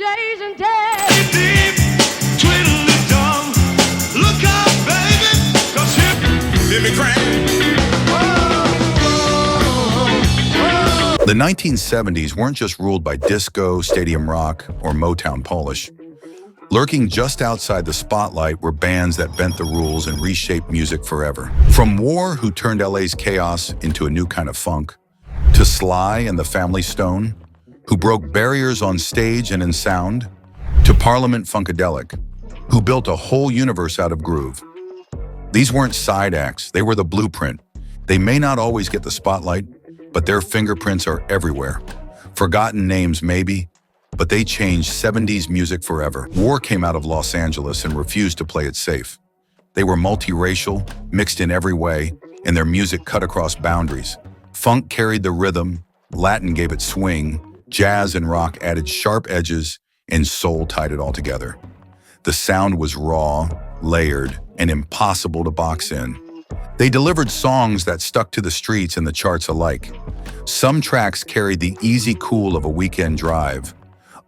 days and days. Deep, twiddle the tongue. Look out, baby, 'cause hear me crack. The 1970s weren't just ruled by disco, stadium rock, or Motown polish. Lurking just outside the spotlight were bands that bent the rules and reshaped music forever. From War, who turned LA's chaos into a new kind of funk, to Sly and the Family Stone, who broke barriers on stage and in sound, to Parliament-funkadelic, who built a whole universe out of groove. These weren't side acts, they were the blueprint. They may not always get the spotlight, but their fingerprints are everywhere. Forgotten names maybe, but they changed 70s music forever. War came out of Los Angeles and refused to play it safe. They were multiracial, mixed in every way, and their music cut across boundaries. Funk carried the rhythm, Latin gave it swing, jazz and rock added sharp edges, and soul tied it all together. The sound was raw, layered, and impossible to box in. They delivered songs that stuck to the streets and the charts alike. Some tracks carried the easy cool of a weekend drive.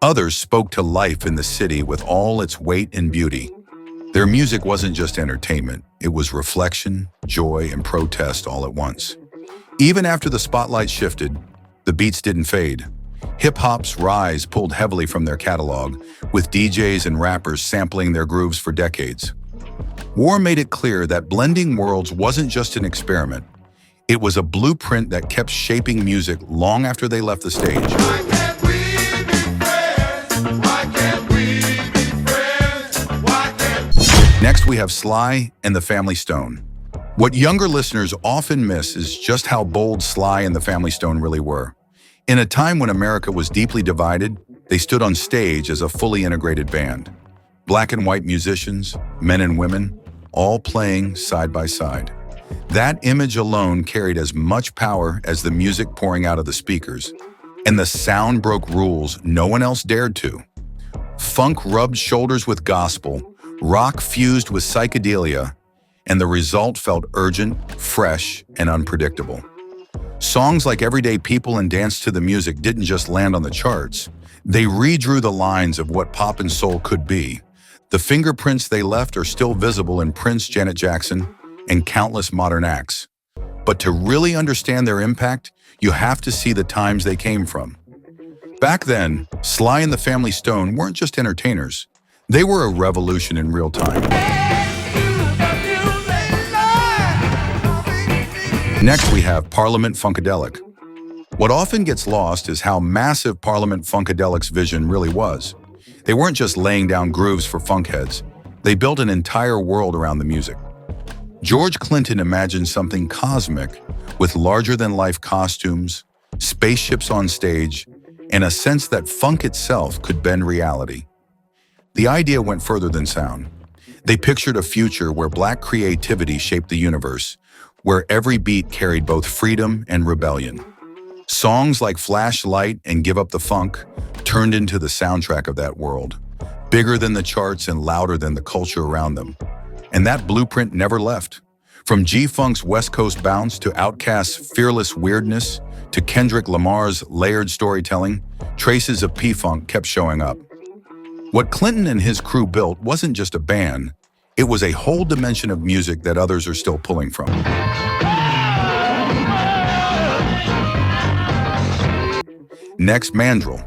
Others spoke to life in the city with all its weight and beauty. Their music wasn't just entertainment, it was reflection, joy, and protest all at once. Even after the spotlight shifted, the beats didn't fade. Hip-hop's rise pulled heavily from their catalog, with DJs and rappers sampling their grooves for decades. War made it clear that blending worlds wasn't just an experiment. It was a blueprint that kept shaping music long after they left the stage. Next, we have Sly and the Family Stone. What younger listeners often miss is just how bold Sly and the Family Stone really were. In a time when America was deeply divided, they stood on stage as a fully integrated band. Black and white musicians, men and women, all playing side by side. That image alone carried as much power as the music pouring out of the speakers. And the sound broke rules no one else dared to. Funk rubbed shoulders with gospel, rock fused with psychedelia, and the result felt urgent, fresh, and unpredictable. Songs like Everyday People and Dance to the Music didn't just land on the charts. They redrew the lines of what pop and soul could be. The fingerprints they left are still visible in Prince, Janet Jackson, and countless modern acts. But to really understand their impact, you have to see the times they came from. Back then, Sly and the Family Stone weren't just entertainers. They were a revolution in real time. Next, we have Parliament-funkadelic. What often gets lost is how massive Parliament-funkadelic's vision really was. They weren't just laying down grooves for funkheads. They built an entire world around the music. George Clinton imagined something cosmic with larger-than-life costumes, spaceships on stage, and a sense that funk itself could bend reality. The idea went further than sound. They pictured a future where Black creativity shaped the universe, where every beat carried both freedom and rebellion. Songs like Flashlight and Give Up the Funk turned into the soundtrack of that world, bigger than the charts and louder than the culture around them. And that blueprint never left. From G-Funk's West Coast bounce to Outkast's fearless weirdness to Kendrick Lamar's layered storytelling, traces of P-Funk kept showing up. What Clinton and his crew built wasn't just a band, it was a whole dimension of music that others are still pulling from. Next, Mandrill.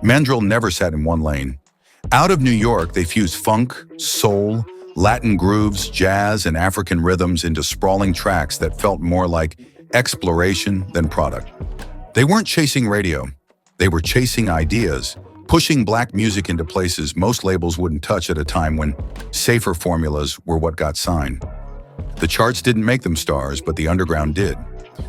Mandrill never sat in one lane. Out of New York, they fused funk, soul, Latin grooves, jazz, and African rhythms into sprawling tracks that felt more like exploration than product. They weren't chasing radio. They were chasing ideas, pushing Black music into places most labels wouldn't touch at a time when safer formulas were what got signed. The charts didn't make them stars, but the underground did.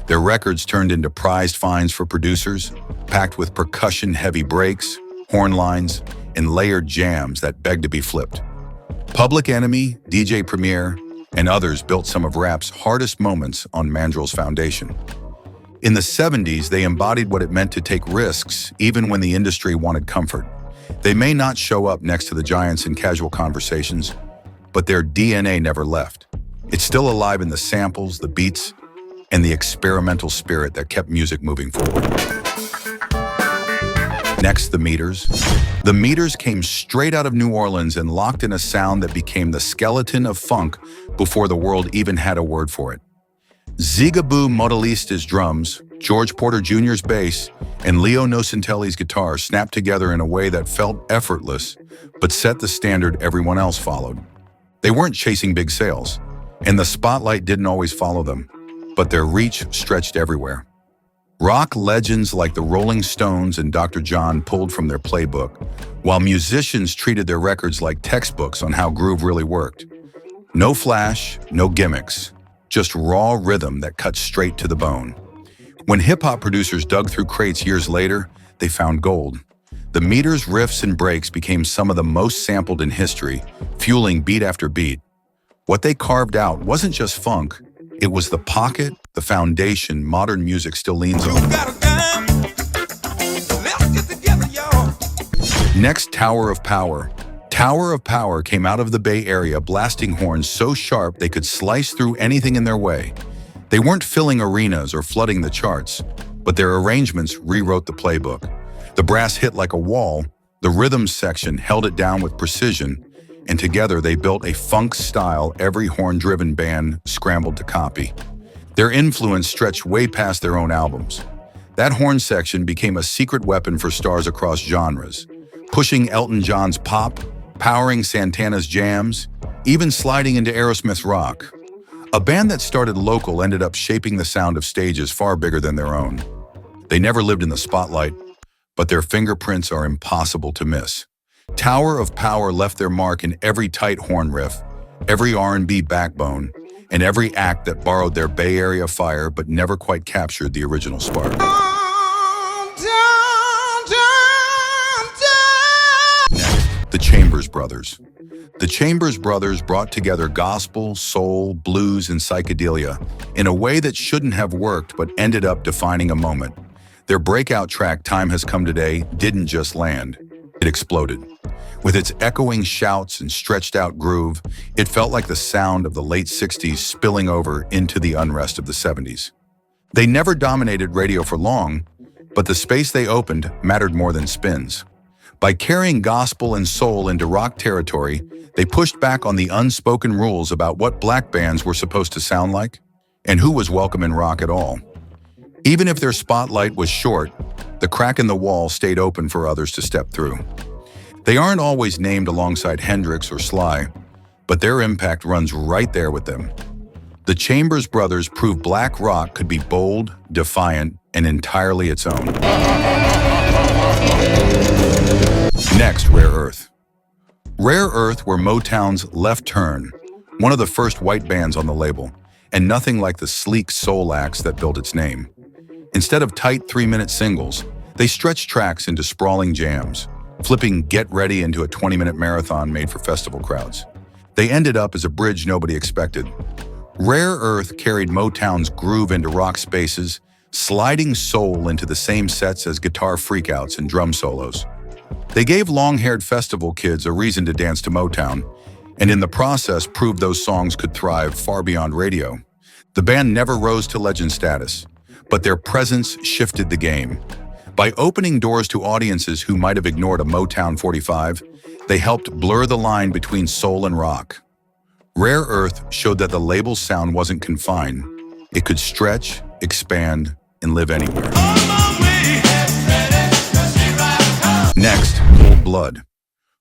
Their records turned into prized finds for producers, packed with percussion-heavy breaks, horn lines, and layered jams that begged to be flipped. Public Enemy, DJ Premier, and others built some of rap's hardest moments on Mandrill's foundation. In the 70s, they embodied what it meant to take risks, even when the industry wanted comfort. They may not show up next to the giants in casual conversations, but their DNA never left. It's still alive in the samples, the beats, and the experimental spirit that kept music moving forward. Next, the Meters. The Meters came straight out of New Orleans and locked in a sound that became the skeleton of funk before the world even had a word for it. Zigaboo Modelista's drums, George Porter Jr.'s bass, and Leo Nocentelli's guitar snapped together in a way that felt effortless, but set the standard everyone else followed. They weren't chasing big sales, and the spotlight didn't always follow them, but their reach stretched everywhere. Rock legends like the Rolling Stones and Dr. John pulled from their playbook, while musicians treated their records like textbooks on how groove really worked. No flash, no gimmicks, just raw rhythm that cut straight to the bone. When hip-hop producers dug through crates years later, they found gold. The Meters' riffs and breaks became some of the most sampled in history, fueling beat after beat. What they carved out wasn't just funk, it was the pocket, the foundation modern music still leans on. Next, Tower of Power. Tower of Power came out of the Bay Area blasting horns so sharp they could slice through anything in their way. They weren't filling arenas or flooding the charts, but their arrangements rewrote the playbook. The brass hit like a wall, the rhythm section held it down with precision, and together they built a funk style every horn-driven band scrambled to copy. Their influence stretched way past their own albums. That horn section became a secret weapon for stars across genres, pushing Elton John's pop, powering Santana's jams, even sliding into Aerosmith's rock. A band that started local ended up shaping the sound of stages far bigger than their own. They never lived in the spotlight, but their fingerprints are impossible to miss. Tower of Power left their mark in every tight horn riff, every R&B backbone, and every act that borrowed their Bay Area fire but never quite captured the original spark. Next, the Chambers Brothers. The Chambers Brothers brought together gospel, soul, blues, and psychedelia in a way that shouldn't have worked but ended up defining a moment. Their breakout track, Time Has Come Today, didn't just land, it exploded. With its echoing shouts and stretched out groove, it felt like the sound of the late 60s spilling over into the unrest of the 70s. They never dominated radio for long, but the space they opened mattered more than spins. By carrying gospel and soul into rock territory, they pushed back on the unspoken rules about what black bands were supposed to sound like and who was welcome in rock at all. Even if their spotlight was short, the crack in the wall stayed open for others to step through. They aren't always named alongside Hendrix or Sly, but their impact runs right there with them. The Chambers Brothers proved black rock could be bold, defiant, and entirely its own. Next, Rare Earth. Rare Earth were Motown's Left Turn, one of the first white bands on the label, and nothing like the sleek soul acts that built its name. Instead of tight 3-minute singles, they stretched tracks into sprawling jams, flipping Get Ready into a 20-minute marathon made for festival crowds. They ended up as a bridge nobody expected. Rare Earth carried Motown's groove into rock spaces, sliding soul into the same sets as guitar freakouts and drum solos. They gave long-haired festival kids a reason to dance to Motown, and in the process proved those songs could thrive far beyond radio. The band never rose to legend status, but their presence shifted the game. By opening doors to audiences who might have ignored a Motown 45, they helped blur the line between soul and rock. Rare Earth showed that the label's sound wasn't confined. It could stretch, expand, and live anywhere. Next, Cold Blood.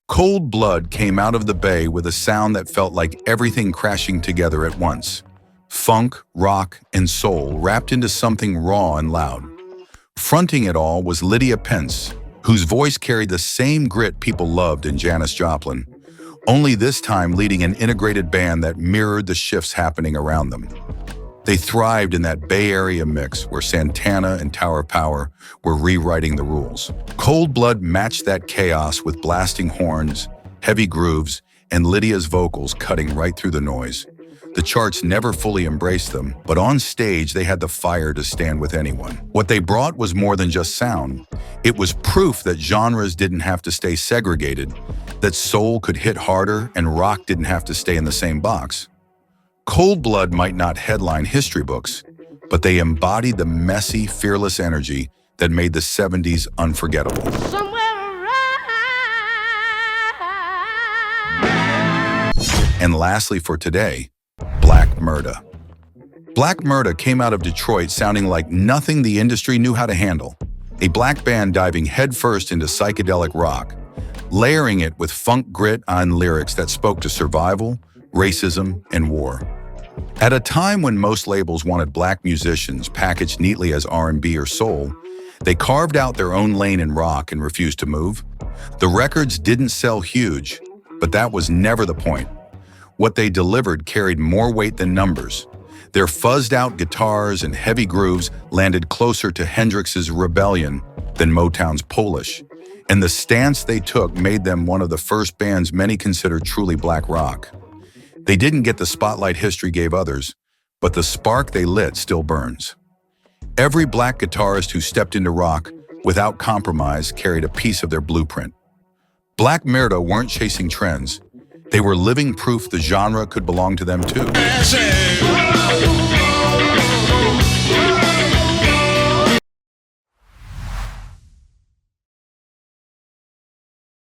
Cold Blood came out of the Bay with a sound that felt like everything crashing together at once. Funk, rock, and soul wrapped into something raw and loud. Fronting it all was Lydia Pence, whose voice carried the same grit people loved in Janis Joplin, only this time leading an integrated band that mirrored the shifts happening around them. They thrived in that Bay Area mix where Santana and Tower of Power were rewriting the rules. Cold Blood matched that chaos with blasting horns, heavy grooves, and Lydia's vocals cutting right through the noise. The charts never fully embraced them, but on stage they had the fire to stand with anyone. What they brought was more than just sound. It was proof that genres didn't have to stay segregated, that soul could hit harder and rock didn't have to stay in the same box. Cold Blood might not headline history books, but they embodied the messy, fearless energy that made the 70s unforgettable. And lastly for today, Black Murda. Black Murda came out of Detroit sounding like nothing the industry knew how to handle. A black band diving headfirst into psychedelic rock, layering it with funk grit on lyrics that spoke to survival, racism, and war. At a time when most labels wanted black musicians packaged neatly as R&B or soul, they carved out their own lane in rock and refused to move. The records didn't sell huge, but that was never the point. What they delivered carried more weight than numbers. Their fuzzed-out guitars and heavy grooves landed closer to Hendrix's Rebellion than Motown's Polish, and the stance they took made them one of the first bands many considered truly black rock. They didn't get the spotlight history gave others, but the spark they lit still burns. Every black guitarist who stepped into rock without compromise carried a piece of their blueprint. Black Murda weren't chasing trends. They were living proof the genre could belong to them too.